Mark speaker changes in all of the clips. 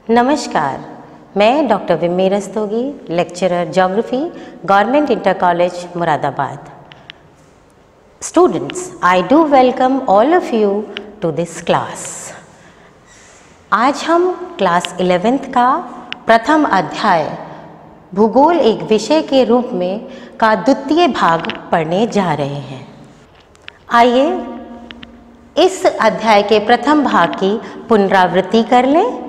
Speaker 1: नमस्कार, मैं doctor Vimmi Rastogi, lecturer geography, government inter college Moradabad. Students, I do welcome all of you to this class. आज हम class 11th का प्रथम अध्याय भूगोल एक विषय के रूप में का द्वितीय भाग पढ़ने जा रहे हैं। आइए इस अध्याय के प्रथम भाग की पुनरावृत्ति कर लें।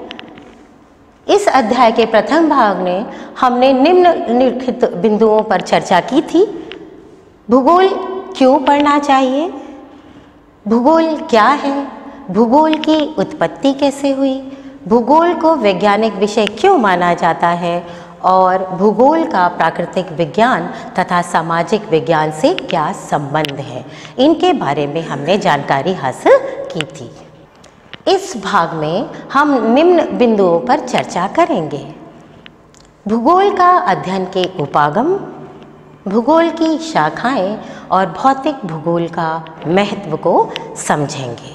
Speaker 1: इस अध्याय के प्रथम भाग में हमने निम्नलिखित बिंदुओं पर चर्चा की थी। भूगोल क्यों पढ़ना चाहिए, भूगोल क्या है, भूगोल की उत्पत्ति कैसे हुई, भूगोल को वैज्ञानिक विषय क्यों माना जाता है और भूगोल का प्राकृतिक विज्ञान तथा सामाजिक विज्ञान से क्या संबंध है, इनके बारे में हमने जानकारी हासिल की थी। इस भाग में हम निम्न बिंदुओं पर चर्चा करेंगे। भूगोल का अध्ययन के उपागम, भूगोल की शाखाएं और भौतिक भूगोल का महत्व को समझेंगे।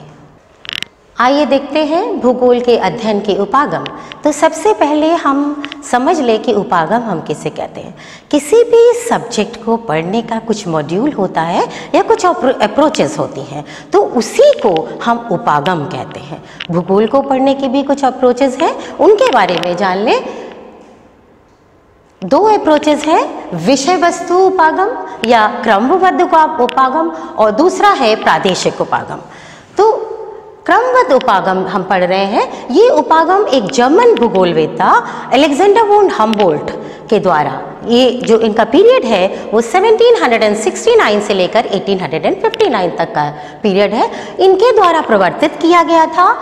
Speaker 1: आइए देखते हैं भूगोल के अध्ययन के उपागम। तो सबसे पहले हम समझ लें कि उपागम हम किसे कहते हैं। किसी भी सब्जेक्ट को पढ़ने का कुछ मॉड्यूल होता है या कुछ अप्रोचेस होती हैं, तो उसी को हम उपागम कहते हैं। भूगोल को पढ़ने की भी कुछ अप्रोचेस हैं, उनके बारे में जान लें। दो अप्रोचेस है, विषय वस्तु उपागम या क्रमबद्ध उपागम, और दूसरा है प्रादेशिक उपागम। तो क्रमबद्ध उपागम हम पढ़ रहे हैं। ये उपागम एक जर्मन भूगोलवेत्ता अलेक्जेंडर वोन हम्बोल्ट के द्वारा, ये जो इनका पीरियड है वो 1769 से लेकर 1859 तक का पीरियड है, इनके द्वारा प्रवर्तित किया गया था।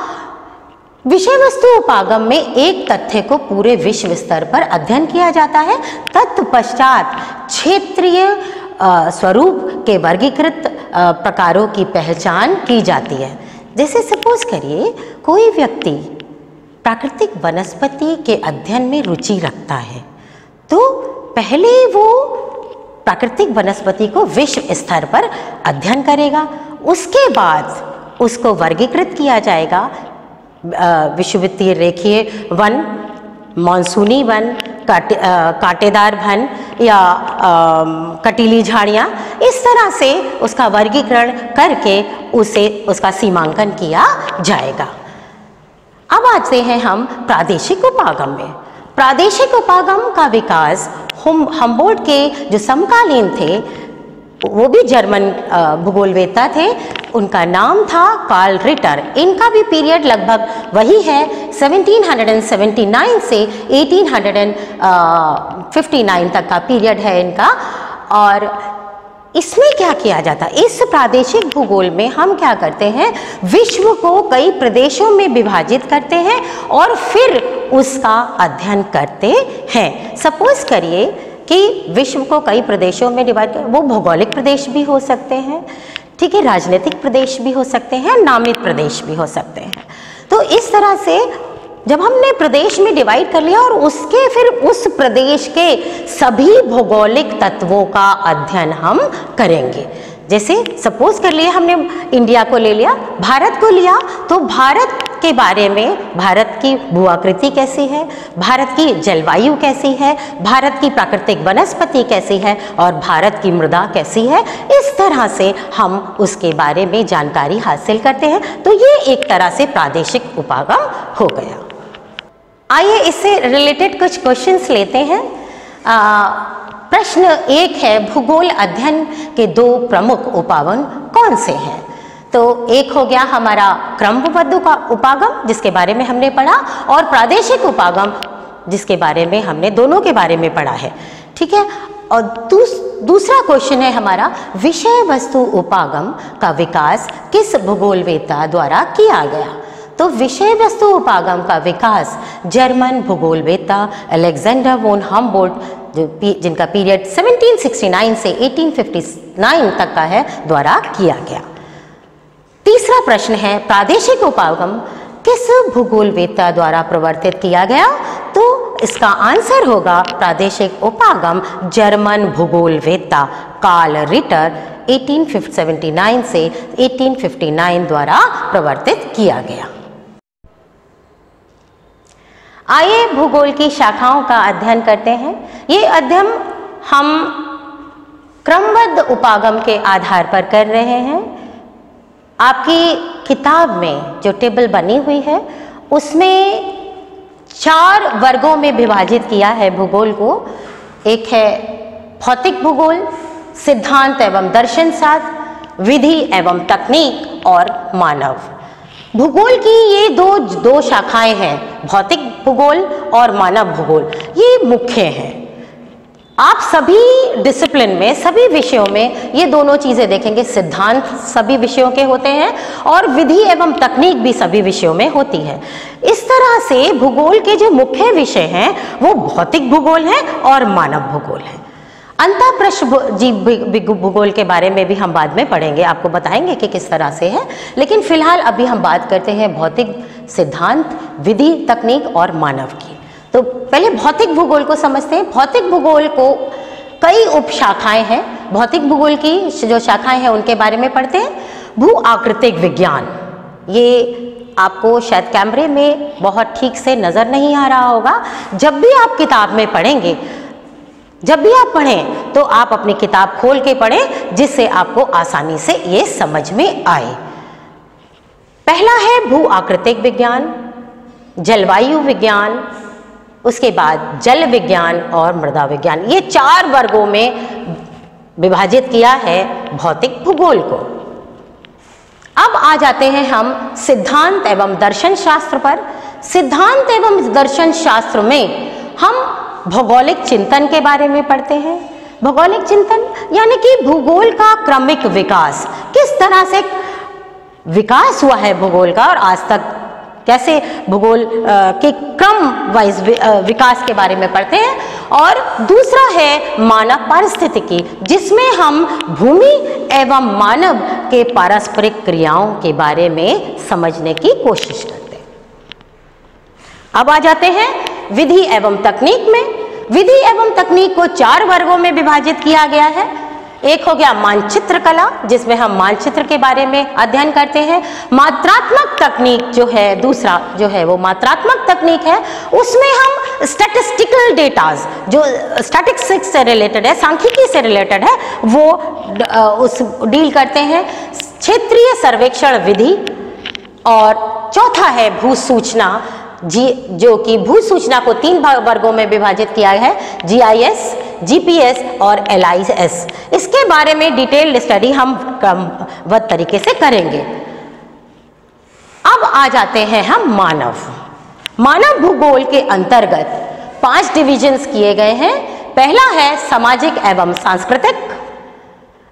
Speaker 1: विषय वस्तु उपागम में एक तथ्य को पूरे विश्व स्तर पर अध्ययन किया जाता है, तत्पश्चात क्षेत्रीय स्वरूप के वर्गीकृत प्रकारों की पहचान की जाती है। जैसे सपोज करिए कोई व्यक्ति प्राकृतिक वनस्पति के अध्ययन में रुचि रखता है, तो पहले वो प्राकृतिक वनस्पति को विश्व स्तर पर अध्ययन करेगा, उसके बाद उसको वर्गीकृत किया जाएगा। विषुवतीय रेखीय वन, मानसूनी वन, कांटेदार वन या कटीली झाड़ियाँ, इस तरह से उसका वर्गीकरण करके उसका सीमांकन किया जाएगा। अब आते हैं हम प्रादेशिक उपागम में। प्रादेशिक उपागम का विकास हम्बोल्ट के जो समकालीन थे, वो भी जर्मन भूगोलवेत्ता थे, उनका नाम था कार्ल रिटर। इनका भी पीरियड लगभग वही है, 1779 से 1859 तक का पीरियड है इनका। और इसमें क्या किया जाता है, इस प्रादेशिक भूगोल में हम क्या करते हैं, विश्व को कई प्रदेशों में विभाजित करते हैं और फिर उसका अध्ययन करते हैं। सपोज करिए कि विश्व को कई प्रदेशों में डिवाइड कर, वो भौगोलिक प्रदेश भी हो सकते हैं, ठीक है, राजनीतिक प्रदेश भी हो सकते हैं, नामित प्रदेश भी हो सकते हैं। तो इस तरह से जब हमने प्रदेश में डिवाइड कर लिया और उसके फिर उस प्रदेश के सभी भौगोलिक तत्वों का अध्ययन हम करेंगे। जैसे सपोज कर लिए हमने इंडिया को ले लिया, भारत को लिया, तो भारत के बारे में, भारत की भूआकृति कैसी है, भारत की जलवायु कैसी है, भारत की प्राकृतिक वनस्पति कैसी है और भारत की मृदा कैसी है, इस तरह से हम उसके बारे में जानकारी हासिल करते हैं। तो ये एक तरह से प्रादेशिक उपागम हो गया। आइए इससे रिलेटेड कुछ क्वेश्चंस लेते हैं। प्रश्न 1 है, भूगोल अध्ययन के 2 प्रमुख उपागम कौन से हैं? तो एक हो गया हमारा क्रमबद्ध उपागम, जिसके बारे में हमने पढ़ा, और प्रादेशिक उपागम, जिसके बारे में हमने दोनों के बारे में पढ़ा है, ठीक है। और दूसरा क्वेश्चन है हमारा, विषय वस्तु उपागम का विकास किस भूगोलवेत्ता द्वारा किया गया? तो विषय वस्तु उपागम का विकास जर्मन भूगोलवेत्ता अलेक्जेंडर वोन हम्बोल्ट, जिनका पीरियड 1769 से 1859 तक का है, द्वारा किया गया। तीसरा प्रश्न है, प्रादेशिक उपागम किस भूगोलवेत्ता द्वारा प्रवर्तित किया गया? तो इसका आंसर होगा प्रादेशिक उपागम जर्मन भूगोलवेत्ता कार्ल रिटर 1879 से 1859 द्वारा प्रवर्तित किया गया। आइए भूगोल की शाखाओं का अध्ययन करते हैं। ये अध्ययन हम क्रमबद्ध उपागम के आधार पर कर रहे हैं। आपकी किताब में जो टेबल बनी हुई है उसमें 4 वर्गों में विभाजित किया है भूगोल को। एक है भौतिक भूगोल, सिद्धांत एवं दर्शन शास्त्र, विधि एवं तकनीक और मानव। भूगोल की ये दो शाखाएं हैं, भौतिक भूगोल और मानव भूगोल, ये मुख्य हैं। आप सभी डिसिप्लिन में, सभी विषयों में ये दोनों चीजें देखेंगे। सिद्धांत सभी विषयों के होते हैं और विधि एवं तकनीक भी सभी विषयों में होती है। इस तरह से भूगोल के जो मुख्य विषय हैं वो भौतिक भूगोल है और मानव भूगोल है। अंतःप्रश्न जीव भूगोल के बारे में भी हम बाद में पढ़ेंगे, आपको बताएंगे कि किस तरह से है, लेकिन फिलहाल अभी हम बात करते हैं भौतिक, सिद्धांत, विधि, तकनीक और मानव की। तो पहले भौतिक भूगोल को समझते हैं। भौतिक भूगोल को कई उपशाखाएं हैं। भौतिक भूगोल की जो शाखाएं हैं उनके बारे में पढ़ते हैं। भू आकृतिक विज्ञान, ये आपको शायद कैमरे में बहुत ठीक से नजर नहीं आ रहा होगा। जब भी आप किताब में पढ़ेंगे, जब भी आप पढ़ें तो आप अपनी किताब खोल के पढ़ें जिससे आपको आसानी से ये समझ में आए। पहला है भू आकृतिक विज्ञान, जलवायु विज्ञान, उसके बाद जल विज्ञान और मृदा विज्ञान। ये 4 वर्गों में विभाजित किया है भौतिक भूगोल को। अब आ जाते हैं हम सिद्धांत एवं दर्शन शास्त्र पर। सिद्धांत एवं दर्शन शास्त्र में हम भौगोलिक चिंतन के बारे में पढ़ते हैं। भौगोलिक चिंतन यानी कि भूगोल का क्रमिक विकास, किस तरह से विकास हुआ है भूगोल का और आज तक कैसे भूगोल के क्रम वाइज विकास के बारे में पढ़ते हैं। और दूसरा है मानव पारिस्थितिकी, जिसमें हम भूमि एवं मानव के पारस्परिक क्रियाओं के बारे में समझने की कोशिश करते हैं। अब आ जाते हैं विधि एवं तकनीक में। विधि एवं तकनीक को 4 वर्गों में विभाजित किया गया है। एक हो गया मानचित्र कला, जिसमें हम मानचित्र के बारे में अध्ययन करते हैं। मात्रात्मक तकनीक जो है, दूसरा जो है वो मात्रात्मक तकनीक है, उसमें हम स्टैटिस्टिकल डेटाज जो स्टैटिस्टिक्स से रिलेटेड है, सांख्यिकी से रिलेटेड है, वो उस डील करते हैं। क्षेत्रीय सर्वेक्षण विधि और चौथा है भू सूचना, जो कि भू सूचना को 3 वर्गों में विभाजित किया है, GIS, GPS और LIS। इसके बारे में डिटेल्ड स्टडी हम क्रमबद्ध तरीके से करेंगे। अब आ जाते हैं हम मानव। मानव भूगोल के अंतर्गत 5 डिविजन्स किए गए हैं। पहला है सामाजिक एवं सांस्कृतिक,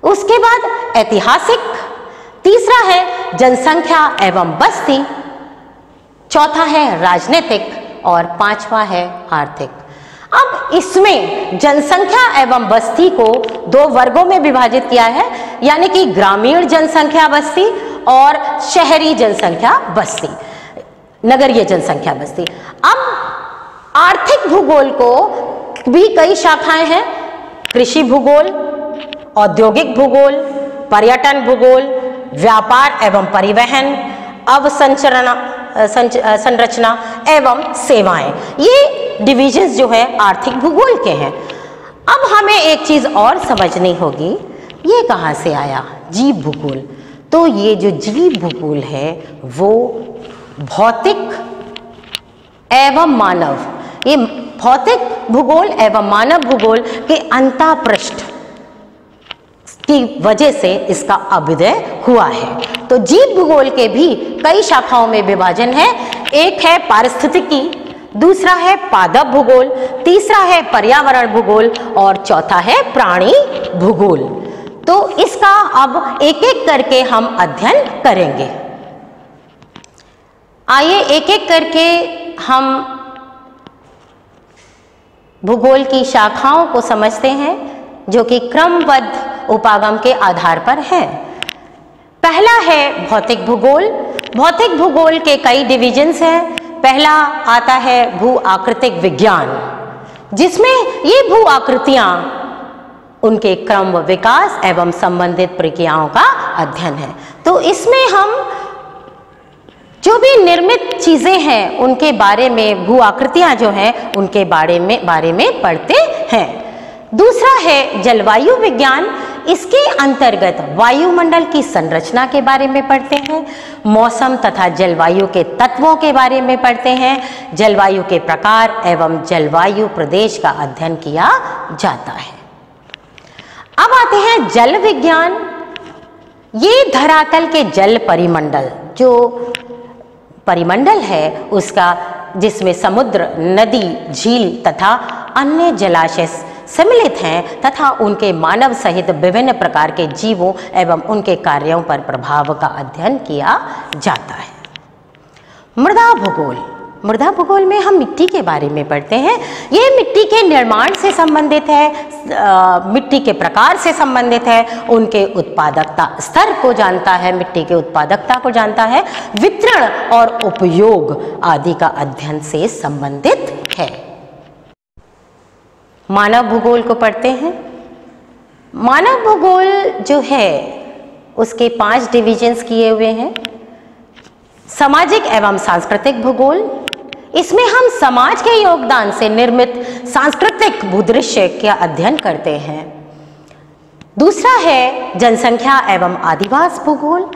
Speaker 1: उसके बाद ऐतिहासिक, तीसरा है जनसंख्या एवं बस्ती, चौथा है राजनीतिक और 5वां है आर्थिक। अब इसमें जनसंख्या एवं बस्ती को 2 वर्गों में विभाजित किया है, यानी कि ग्रामीण जनसंख्या बस्ती और शहरी जनसंख्या बस्ती, नगरीय जनसंख्या बस्ती। अब आर्थिक भूगोल को भी कई शाखाएं हैं। कृषि भूगोल, औद्योगिक भूगोल, पर्यटन भूगोल, व्यापार एवं परिवहन, संरचना एवं सेवाएं, ये डिविजन्स जो है आर्थिक भूगोल के हैं। अब हमें एक चीज और समझनी होगी, ये कहाँ से आया जीव भूगोल। तो ये जो जीव भूगोल है वो भौतिक एवं मानव, ये भौतिक भूगोल एवं मानव भूगोल के अंतःपृष्ठ की वजह से इसका अभ्युदय हुआ है। तो जीव भूगोल के भी कई शाखाओं में विभाजन है। एक है पारिस्थितिकी, दूसरा है पादप भूगोल, तीसरा है पर्यावरण भूगोल और चौथा है प्राणी भूगोल। तो इसका अब एक एक करके हम अध्ययन करेंगे। आइए एक एक करके हम भूगोल की शाखाओं को समझते हैं जो कि क्रमबद्ध उपागम के आधार पर है। पहला है भौतिक भूगोल। भौतिक भूगोल के कई डिविजन्स हैं। पहला आता है भू आकृतिक विज्ञान, जिसमें ये भू आकृतियां, उनके क्रम व विकास एवं संबंधित प्रक्रियाओं का अध्ययन है। तो इसमें हम जो भी निर्मित चीजें हैं उनके बारे में, भू आकृतियां जो हैं उनके बारे में पढ़ते हैं। दूसरा है जलवायु विज्ञान। इसके अंतर्गत वायुमंडल की संरचना के बारे में पढ़ते हैं, मौसम तथा जलवायु के तत्वों के बारे में पढ़ते हैं, जलवायु के प्रकार एवं जलवायु प्रदेश का अध्ययन किया जाता है। अब आते हैं जल विज्ञान। ये धरातल के जल परिमंडल, जो परिमंडल है उसका, जिसमें समुद्र, नदी, झील तथा अन्य जलाशय सम्मिलित हैं तथा उनके मानव सहित विभिन्न प्रकार के जीवों एवं उनके कार्यों पर प्रभाव का अध्ययन किया जाता है। मृदा भूगोल। मृदा भूगोल में हम मिट्टी के बारे में पढ़ते हैं। यह मिट्टी के निर्माण से संबंधित है, मिट्टी के प्रकार से संबंधित है, उनके उत्पादकता स्तर को जानता है, मिट्टी के उत्पादकता को जानता है, वितरण और उपयोग आदि का अध्ययन से संबंधित है। मानव भूगोल को पढ़ते हैं। मानव भूगोल जो है उसके 5 डिविजन्स किए हुए हैं। सामाजिक एवं सांस्कृतिक भूगोल, इसमें हम समाज के योगदान से निर्मित सांस्कृतिक भूदृश्य का अध्ययन करते हैं। दूसरा है जनसंख्या एवं आदिवास भूगोल।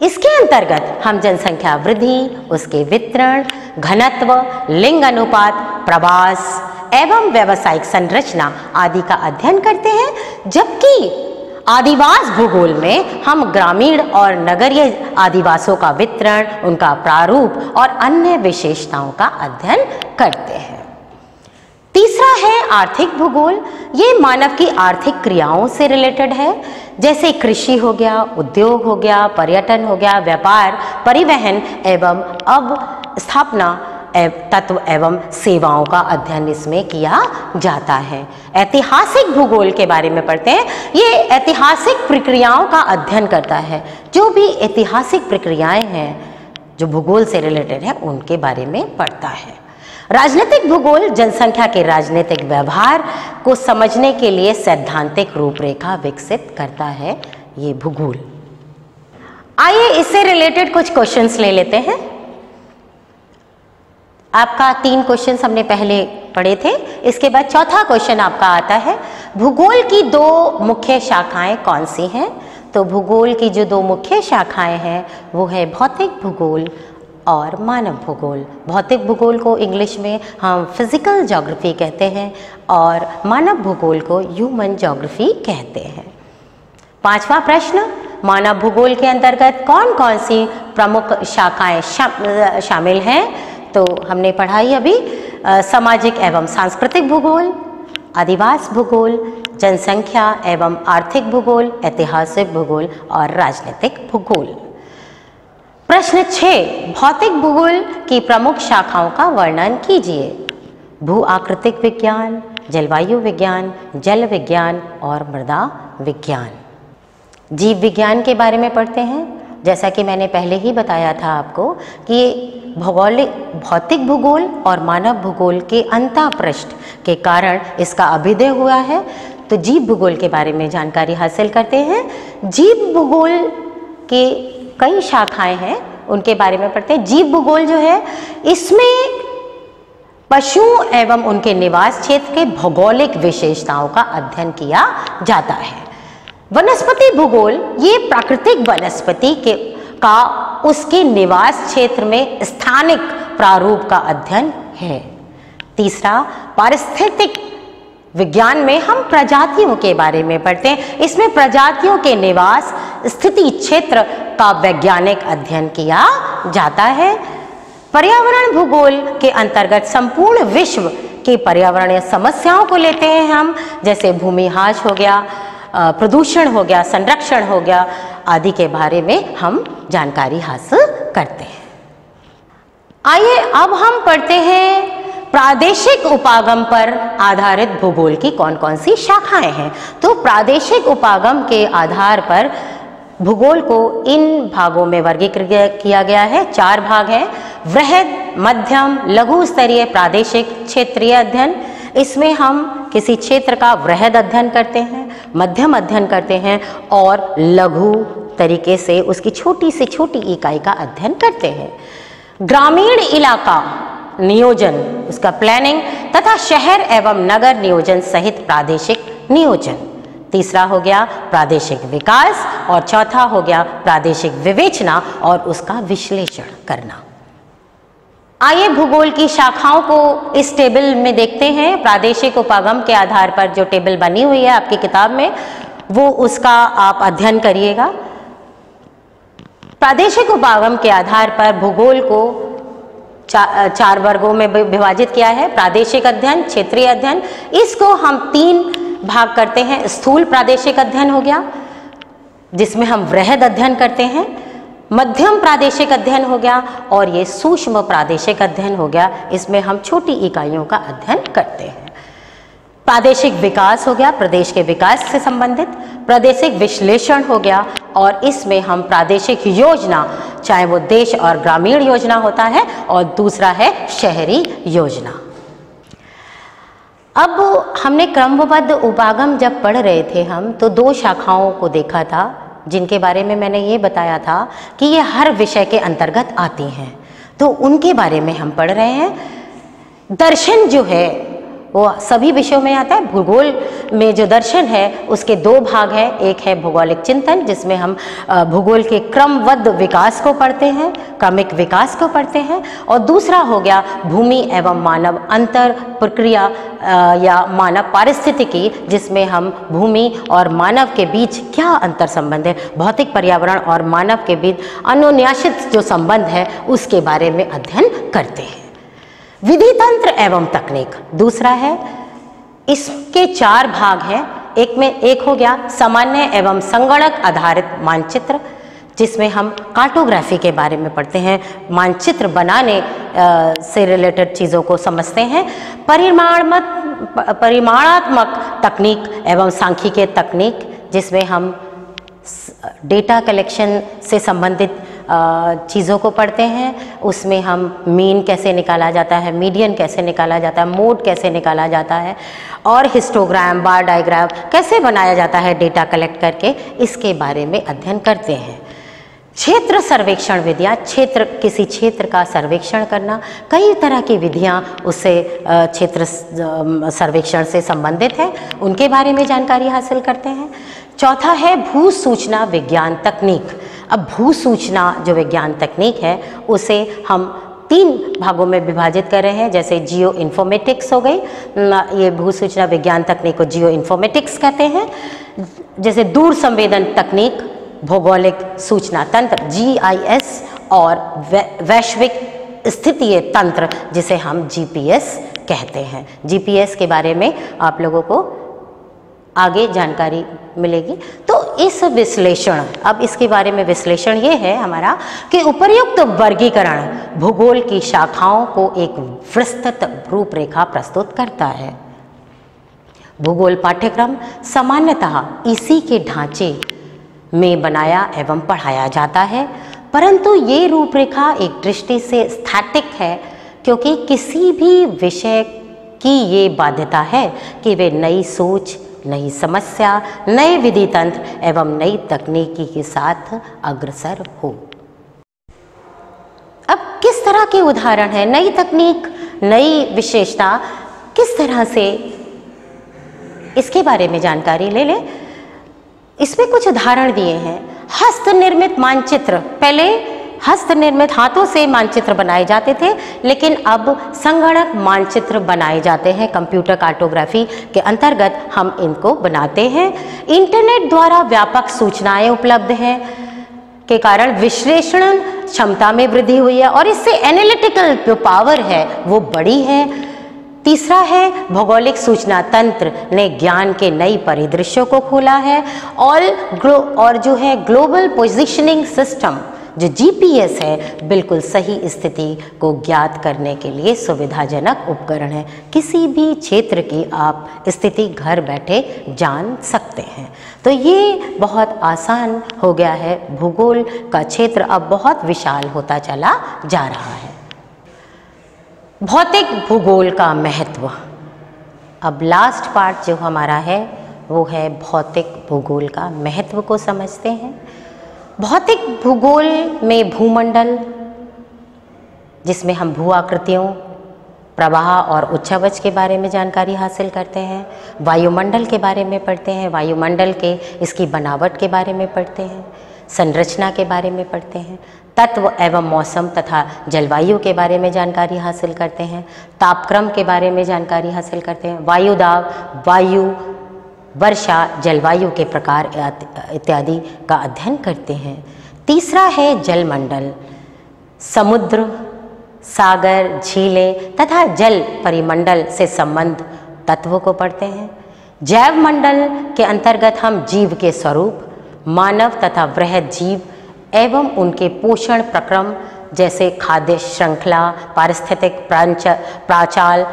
Speaker 1: इसके अंतर्गत हम जनसंख्या वृद्धि, उसके वितरण, घनत्व, लिंग अनुपात, प्रवास एवं व्यावसायिक संरचना आदि का अध्ययन करते हैं। जबकि आदिवास भूगोल में हम ग्रामीण और नगरीय आदिवासों का वितरण, उनका प्रारूप और अन्य विशेषताओं का अध्ययन करते हैं। तीसरा है आर्थिक भूगोल। ये मानव की आर्थिक क्रियाओं से रिलेटेड है, जैसे कृषि हो गया, उद्योग हो गया, पर्यटन हो गया, व्यापार, परिवहन एवं अवस्थापना तत्व एवं सेवाओं का अध्ययन इसमें किया जाता है। ऐतिहासिक भूगोल के बारे में पढ़ते हैं। ये ऐतिहासिक प्रक्रियाओं का अध्ययन करता है। जो भी ऐतिहासिक प्रक्रियाएं हैं जो भूगोल से रिलेटेड है उनके बारे में पढ़ता है। राजनीतिक भूगोल जनसंख्या के राजनीतिक व्यवहार को समझने के लिए सैद्धांतिक रूपरेखा विकसित करता है ये भूगोल। आइए इससे रिलेटेड कुछ क्वेश्चंस ले लेते हैं। आपका 3 क्वेश्चंस हमने पहले पढ़े थे। इसके बाद चौथा क्वेश्चन आपका आता है, भूगोल की 2 मुख्य शाखाएं कौन सी हैं? तो भूगोल की जो 2 मुख्य शाखाएं हैं वो है भौतिक भूगोल और मानव भूगोल। भौतिक भूगोल को इंग्लिश में हम फिजिकल ज्योग्राफी कहते हैं और मानव भूगोल को ह्यूमन ज्योग्राफी कहते हैं। 5वां प्रश्न, मानव भूगोल के अंतर्गत कौन कौन सी प्रमुख शाखाएं शामिल हैं? तो हमने पढ़ाई अभी सामाजिक एवं सांस्कृतिक भूगोल, आदिवास भूगोल, जनसंख्या एवं आर्थिक भूगोल, ऐतिहासिक भूगोल और राजनीतिक भूगोल। प्रश्न 6, भौतिक भूगोल की प्रमुख शाखाओं का वर्णन कीजिए। भू आकृतिक विज्ञान, जलवायु विज्ञान, जल विज्ञान और मृदा विज्ञान। जीव विज्ञान के बारे में पढ़ते हैं। जैसा कि मैंने पहले ही बताया था आपको कि भौतिक भूगोल और मानव भूगोल के अंतःपृष्ठ के कारण इसका अभ्युदय हुआ है। तो जीव भूगोल के बारे में जानकारी हासिल करते हैं। जीव भूगोल के कई शाखाएं हैं, उनके बारे में पढ़ते हैं। जीव भूगोल जो है इसमें पशुओं एवं उनके निवास क्षेत्र के भौगोलिक विशेषताओं का अध्ययन किया जाता है। वनस्पति भूगोल, ये प्राकृतिक वनस्पति का उसके निवास क्षेत्र में स्थानिक प्रारूप का अध्ययन है। तीसरा, पारिस्थितिक विज्ञान में हम प्रजातियों के बारे में पढ़ते हैं। इसमें प्रजातियों के निवास स्थिति क्षेत्र का वैज्ञानिक अध्ययन किया जाता है। पर्यावरण भूगोल के अंतर्गत संपूर्ण विश्व की पर्यावरणीय समस्याओं को लेते हैं हम, जैसे भूमिह्रास हो गया, प्रदूषण हो गया, संरक्षण हो गया आदि के बारे में हम जानकारी हासिल करते हैं। आइए अब हम पढ़ते हैं प्रादेशिक उपागम पर आधारित भूगोल की कौन कौन सी शाखाएं हैं। तो प्रादेशिक उपागम के आधार पर भूगोल को इन भागों में वर्गीकृत किया गया है। 4 भाग हैं, वृहद, मध्यम, लघु स्तरीय, प्रादेशिक, क्षेत्रीय अध्ययन। इसमें हम किसी क्षेत्र का वृहद अध्ययन करते हैं, मध्यम अध्ययन करते हैं और लघु तरीके से उसकी छोटी से छोटी इकाई का अध्ययन करते हैं। ग्रामीण इलाका नियोजन, उसका प्लानिंग तथा शहर एवं नगर नियोजन सहित प्रादेशिक नियोजन। तीसरा हो गया प्रादेशिक विकास और चौथा हो गया प्रादेशिक विवेचना और उसका विश्लेषण करना। आइए भूगोल की शाखाओं को इस टेबल में देखते हैं। प्रादेशिक उपागम के आधार पर जो टेबल बनी हुई है आपकी किताब में, वो उसका आप अध्ययन करिएगा। प्रादेशिक उपागम के आधार पर भूगोल को चार वर्गों में विभाजित किया है। प्रादेशिक अध्ययन, क्षेत्रीय अध्ययन, इसको हम 3 भाग करते हैं। स्थूल प्रादेशिक अध्ययन हो गया जिसमें हम वृहद अध्ययन करते हैं, मध्यम प्रादेशिक अध्ययन हो गया और ये सूक्ष्म प्रादेशिक अध्ययन हो गया, इसमें हम छोटी इकाइयों का अध्ययन करते हैं। प्रादेशिक विकास हो गया, प्रदेश के विकास से संबंधित। प्रादेशिक विश्लेषण हो गया और इसमें हम प्रादेशिक योजना, चाहे वो देश और ग्रामीण योजना होता है, और दूसरा है शहरी योजना। अब हमने क्रमबद्ध उपागम जब पढ़ रहे थे हम, तो 2 शाखाओं को देखा था जिनके बारे में मैंने ये बताया था कि ये हर विषय के अंतर्गत आती हैं, तो उनके बारे में हम पढ़ रहे हैं। दर्शन जो है वो सभी विषयों में आता है। भूगोल में जो दर्शन है उसके 2 भाग हैं। एक है भौगोलिक चिंतन, जिसमें हम भूगोल के क्रमबद्ध विकास को पढ़ते हैं, क्रमिक विकास को पढ़ते हैं, और दूसरा हो गया भूमि एवं मानव अंतर प्रक्रिया या मानव पारिस्थितिकी, जिसमें हम भूमि और मानव के बीच क्या अंतर संबंध है, भौतिक पर्यावरण और मानव के बीच अनुन्यासित जो संबंध है उसके बारे में अध्ययन करते हैं। विधि तंत्र एवं तकनीक दूसरा है। इसके 4 भाग हैं। एक हो गया सामान्य एवं संगणक आधारित मानचित्र, जिसमें हम कार्टोग्राफी के बारे में पढ़ते हैं, मानचित्र बनाने से रिलेटेड चीज़ों को समझते हैं। परिमाणात्मक तकनीक एवं सांख्यिकीय तकनीक, जिसमें हम डेटा कलेक्शन से संबंधित चीज़ों को पढ़ते हैं। उसमें हम मीन कैसे निकाला जाता है, मीडियन कैसे निकाला जाता है, मोड कैसे निकाला जाता है, और हिस्टोग्राम, बार डायग्राम कैसे बनाया जाता है डेटा कलेक्ट करके, इसके बारे में अध्ययन करते हैं। क्षेत्र सर्वेक्षण विधियाँ, किसी क्षेत्र का सर्वेक्षण करना, कई तरह की विधियाँ उससे क्षेत्र सर्वेक्षण से संबंधित है, उनके बारे में जानकारी हासिल करते हैं। चौथा है भू सूचना विज्ञान तकनीक। अब भू सूचना जो विज्ञान तकनीक है उसे हम 3 भागों में विभाजित कर रहे हैं। जैसे जियो इन्फॉर्मेटिक्स हो गई, ये भू सूचना विज्ञान तकनीक को जियो इन्फॉर्मेटिक्स कहते हैं। जैसे दूर संवेदन तकनीक, भौगोलिक सूचना तंत्र GIS, और वैश्विक स्थितीय तंत्र जिसे हम GPS कहते हैं। GPS के बारे में आप लोगों को आगे जानकारी मिलेगी। तो इस विश्लेषण, अब इसके बारे में विश्लेषण ये है हमारा कि उपर्युक्त वर्गीकरण भूगोल की शाखाओं को एक विस्तृत रूपरेखा प्रस्तुत करता है। भूगोल पाठ्यक्रम सामान्यतः इसी के ढांचे में बनाया एवं पढ़ाया जाता है, परंतु ये रूपरेखा एक दृष्टि से स्थैतिक है, क्योंकि किसी भी विषय की ये बाध्यता है कि वे नई सोच, नई समस्या, नए विधि तंत्र एवं नई तकनीकी के साथ अग्रसर हो। अब किस तरह के उदाहरण हैं, नई तकनीक, नई विशेषता किस तरह से, इसके बारे में जानकारी ले लें। इसमें कुछ उदाहरण दिए हैं। हस्त निर्मित मानचित्र, पहले हस्त निर्मित हाथों से मानचित्र बनाए जाते थे, लेकिन अब संगणक मानचित्र बनाए जाते हैं। कंप्यूटर कार्टोग्राफी के अंतर्गत हम इनको बनाते हैं। इंटरनेट द्वारा व्यापक सूचनाएं उपलब्ध हैं के कारण विश्लेषण क्षमता में वृद्धि हुई है और इससे एनालिटिकल जो पावर है वो बढ़ी है। तीसरा है भौगोलिक सूचना तंत्र ने ज्ञान के नई परिदृश्यों को खोला है और जो है ग्लोबल पोजीशनिंग सिस्टम जो GPS है, बिल्कुल सही स्थिति को ज्ञात करने के लिए सुविधाजनक उपकरण है। किसी भी क्षेत्र की आप स्थिति घर बैठे जान सकते हैं। तो ये बहुत आसान हो गया है। भूगोल का क्षेत्र अब बहुत विशाल होता चला जा रहा है। भौतिक भूगोल का महत्व, अब लास्ट पार्ट जो हमारा है वो है भौतिक भूगोल का महत्व को समझते हैं। भौतिक भूगोल में भूमंडल, जिसमें हम भू आकृतियों, प्रवाह और उच्छावच के बारे में जानकारी हासिल करते हैं। वायुमंडल के बारे में पढ़ते हैं, वायुमंडल के इसकी बनावट के बारे में पढ़ते हैं, संरचना के बारे में पढ़ते हैं, तत्व एवं मौसम तथा जलवायु के बारे में जानकारी हासिल करते हैं, तापक्रम के बारे में जानकारी हासिल करते हैं, वायुदाब, वायु, वर्षा, जलवायु के प्रकार इत्यादि का अध्ययन करते हैं। तीसरा है जलमंडल, समुद्र, सागर, झीलें तथा जल परिमंडल से संबंध तत्वों को पढ़ते हैं। जैव मंडल के अंतर्गत हम जीव के स्वरूप, मानव तथा वृहद जीव एवं उनके पोषण प्रक्रम जैसे खाद्य श्रृंखला, पारिस्थितिक प्राचाल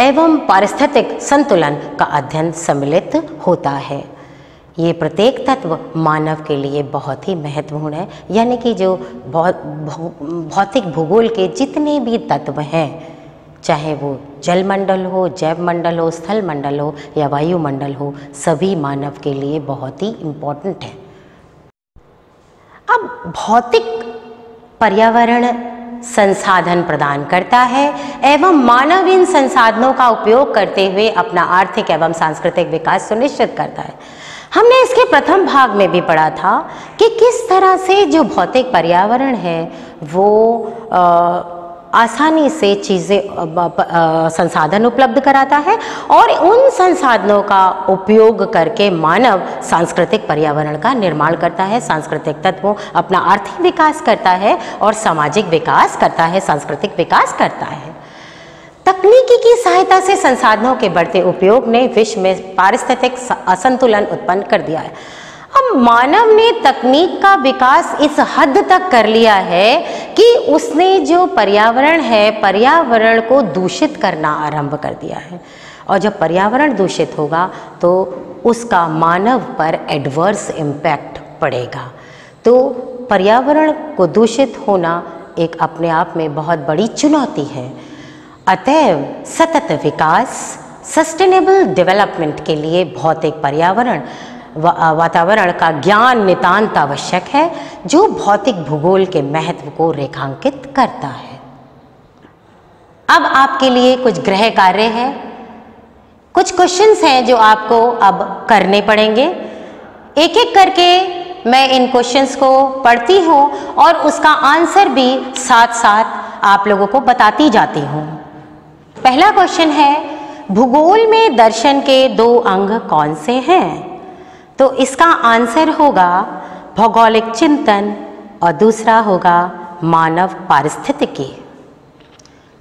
Speaker 1: एवं पारिस्थितिक संतुलन का अध्ययन सम्मिलित होता है। ये प्रत्येक तत्व मानव के लिए बहुत ही महत्वपूर्ण है, यानी कि जो भौतिक भूगोल के जितने भी तत्व हैं, चाहे वो जलमंडल हो, जैव मंडल हो, स्थल मंडल हो या वायुमंडल हो, सभी मानव के लिए बहुत ही इम्पोर्टेंट है। अब भौतिक पर्यावरण संसाधन प्रदान करता है एवं मानव इन संसाधनों का उपयोग करते हुए अपना आर्थिक एवं सांस्कृतिक विकास सुनिश्चित करता है। हमने इसके प्रथम भाग में भी पढ़ा था कि किस तरह से जो भौतिक पर्यावरण है वो आसानी से चीज़ें संसाधन उपलब्ध कराता है और उन संसाधनों का उपयोग करके मानव सांस्कृतिक पर्यावरण का निर्माण करता है, सांस्कृतिक तत्वों अपना आर्थिक विकास करता है और सामाजिक विकास करता है, सांस्कृतिक विकास करता है। तकनीकी की सहायता से संसाधनों के बढ़ते उपयोग ने विश्व में पारिस्थितिक असंतुलन उत्पन्न कर दिया है। अब मानव ने तकनीक का विकास इस हद तक कर लिया है कि उसने जो पर्यावरण है, पर्यावरण को दूषित करना आरंभ कर दिया है। और जब पर्यावरण दूषित होगा तो उसका मानव पर एडवर्स इम्पैक्ट पड़ेगा। तो पर्यावरण को दूषित होना एक अपने आप में बहुत बड़ी चुनौती है। अतएव सतत विकास, सस्टेनेबल डेवलपमेंट के लिए भौतिक पर्यावरण वातावरण का ज्ञान नितांत आवश्यक है, जो भौतिक भूगोल के महत्व को रेखांकित करता है। अब आपके लिए कुछ गृह कार्य है, कुछ क्वेश्चंस हैं जो आपको अब करने पड़ेंगे। एक एक करके मैं इन क्वेश्चंस को पढ़ती हूँ और उसका आंसर भी साथ साथ आप लोगों को बताती जाती हूँ। पहला क्वेश्चन है, भूगोल में दर्शन के 2 अंग कौन से हैं? तो इसका आंसर होगा भौगोलिक चिंतन और दूसरा होगा मानव पारिस्थितिकी।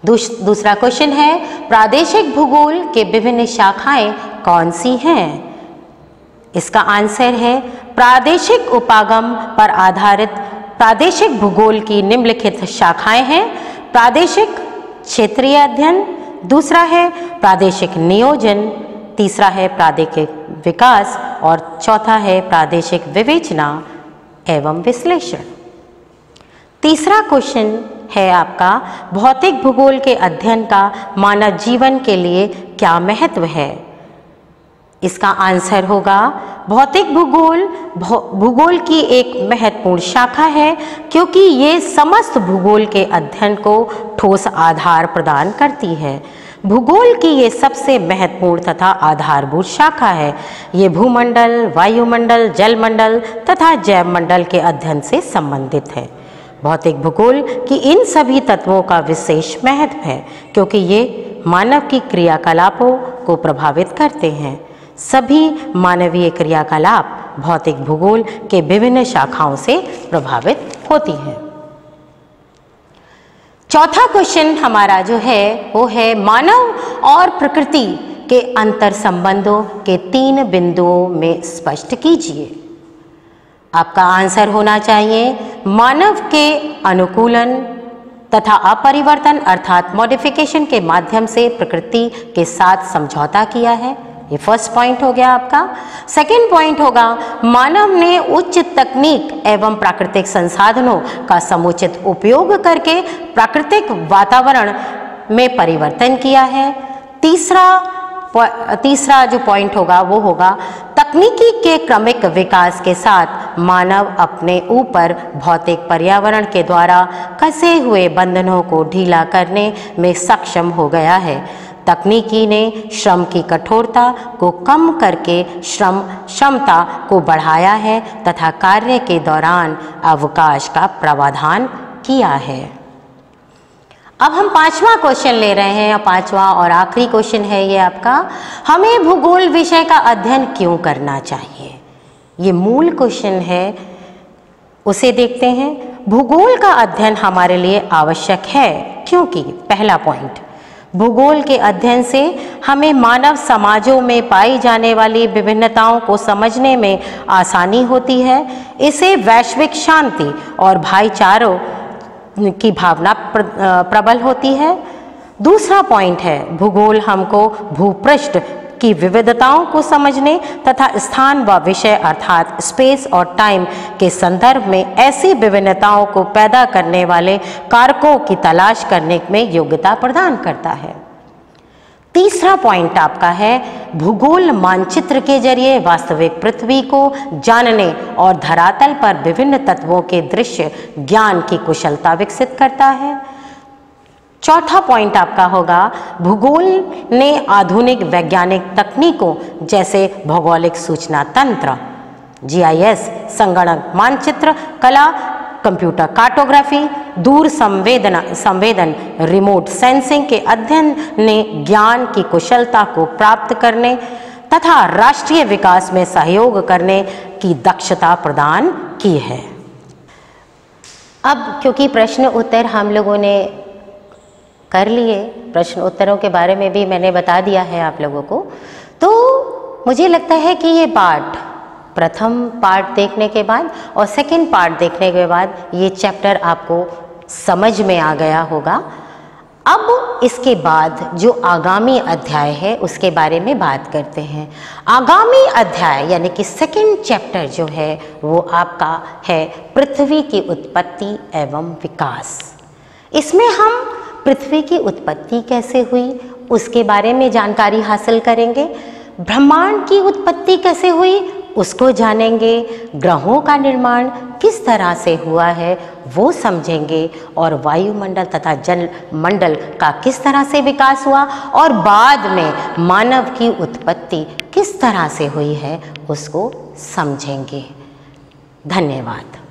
Speaker 1: दूसरा क्वेश्चन है, प्रादेशिक भूगोल के विभिन्न शाखाएं कौन सी हैं? इसका आंसर है प्रादेशिक उपागम पर आधारित प्रादेशिक भूगोल की निम्नलिखित शाखाएं हैं। प्रादेशिक क्षेत्रीय अध्ययन, दूसरा है प्रादेशिक नियोजन, तीसरा है प्रादेशिक विकास और चौथा है प्रादेशिक विवेचना एवं विश्लेषण। तीसरा क्वेश्चन है आपका, भौतिक भूगोल के अध्ययन का मानव जीवन के लिए क्या महत्व है? इसका आंसर होगा भौतिक भूगोल की एक महत्वपूर्ण शाखा है, क्योंकि ये समस्त भूगोल के अध्ययन को ठोस आधार प्रदान करती है। भूगोल की ये सबसे महत्वपूर्ण तथा आधारभूत शाखा है। ये भूमंडल, वायुमंडल, जलमंडल तथा जैव मंडल के अध्ययन से संबंधित है। भौतिक भूगोल की इन सभी तत्वों का विशेष महत्व है, क्योंकि ये मानव की क्रियाकलापों को प्रभावित करते हैं। सभी मानवीय क्रियाकलाप भौतिक भूगोल के विभिन्न शाखाओं से प्रभावित होती हैं। चौथा क्वेश्चन हमारा जो है वो है, मानव और प्रकृति के अंतर संबंधों के 3 बिंदुओं में स्पष्ट कीजिए। आपका आंसर होना चाहिए, मानव के अनुकूलन तथा अपरिवर्तन अर्थात मॉडिफिकेशन के माध्यम से प्रकृति के साथ समझौता किया है। ये फर्स्ट पॉइंट हो गया आपका। सेकंड पॉइंट होगा, मानव ने उच्च तकनीक एवं प्राकृतिक संसाधनों का समुचित उपयोग करके प्राकृतिक वातावरण में परिवर्तन किया है। तीसरा तीसरा जो पॉइंट होगा वो होगा तकनीकी के क्रमिक विकास के साथ मानव अपने ऊपर भौतिक पर्यावरण के द्वारा कसे हुए बंधनों को ढीला करने में सक्षम हो गया है। तकनीकी ने श्रम की कठोरता को कम करके क्षमता को बढ़ाया है तथा कार्य के दौरान अवकाश का प्रावधान किया है। अब हम पांचवा क्वेश्चन ले रहे हैं और पांचवा और आखिरी क्वेश्चन है ये आपका, हमें भूगोल विषय का अध्ययन क्यों करना चाहिए। ये मूल क्वेश्चन है, उसे देखते हैं। भूगोल का अध्ययन हमारे लिए आवश्यक है क्योंकि पहला पॉइंट, भूगोल के अध्ययन से हमें मानव समाजों में पाई जाने वाली विभिन्नताओं को समझने में आसानी होती है। इसे वैश्विक शांति और भाईचारों की भावना प्रबल होती है। दूसरा पॉइंट है, भूगोल हमको भूपृष्ठ की विविधताओं को समझने तथा स्थान व विषय अर्थात स्पेस और टाइम के संदर्भ में ऐसी विभिन्नताओं को पैदा करने वाले कारकों की तलाश करने में योग्यता प्रदान करता है। तीसरा पॉइंट आपका है, भूगोल मानचित्र के जरिए वास्तविक पृथ्वी को जानने और धरातल पर विभिन्न तत्वों के दृश्य ज्ञान की कुशलता विकसित करता है। चौथा पॉइंट आपका होगा, भूगोल ने आधुनिक वैज्ञानिक तकनीकों जैसे भौगोलिक सूचना तंत्र, GIS, संगणक मानचित्र कला, कंप्यूटर कार्टोग्राफी, दूर संवेदन रिमोट सेंसिंग के अध्ययन ने ज्ञान की कुशलता को प्राप्त करने तथा राष्ट्रीय विकास में सहयोग करने की दक्षता प्रदान की है। अब क्योंकि प्रश्न उत्तर हम लोगों ने कर लिए, प्रश्न उत्तरों के बारे में भी मैंने बता दिया है आप लोगों को, तो मुझे लगता है कि ये पार्ट, प्रथम पार्ट देखने के बाद और सेकंड पार्ट देखने के बाद ये चैप्टर आपको समझ में आ गया होगा। अब इसके बाद जो आगामी अध्याय है उसके बारे में बात करते हैं। आगामी अध्याय यानी कि सेकंड चैप्टर जो है वो आपका है पृथ्वी की उत्पत्ति एवं विकास। इसमें हम पृथ्वी की उत्पत्ति कैसे हुई उसके बारे में जानकारी हासिल करेंगे, ब्रह्मांड की उत्पत्ति कैसे हुई उसको जानेंगे, ग्रहों का निर्माण किस तरह से हुआ है वो समझेंगे और वायुमंडल तथा जल मंडल का किस तरह से विकास हुआ और बाद में मानव की उत्पत्ति किस तरह से हुई है उसको समझेंगे। धन्यवाद।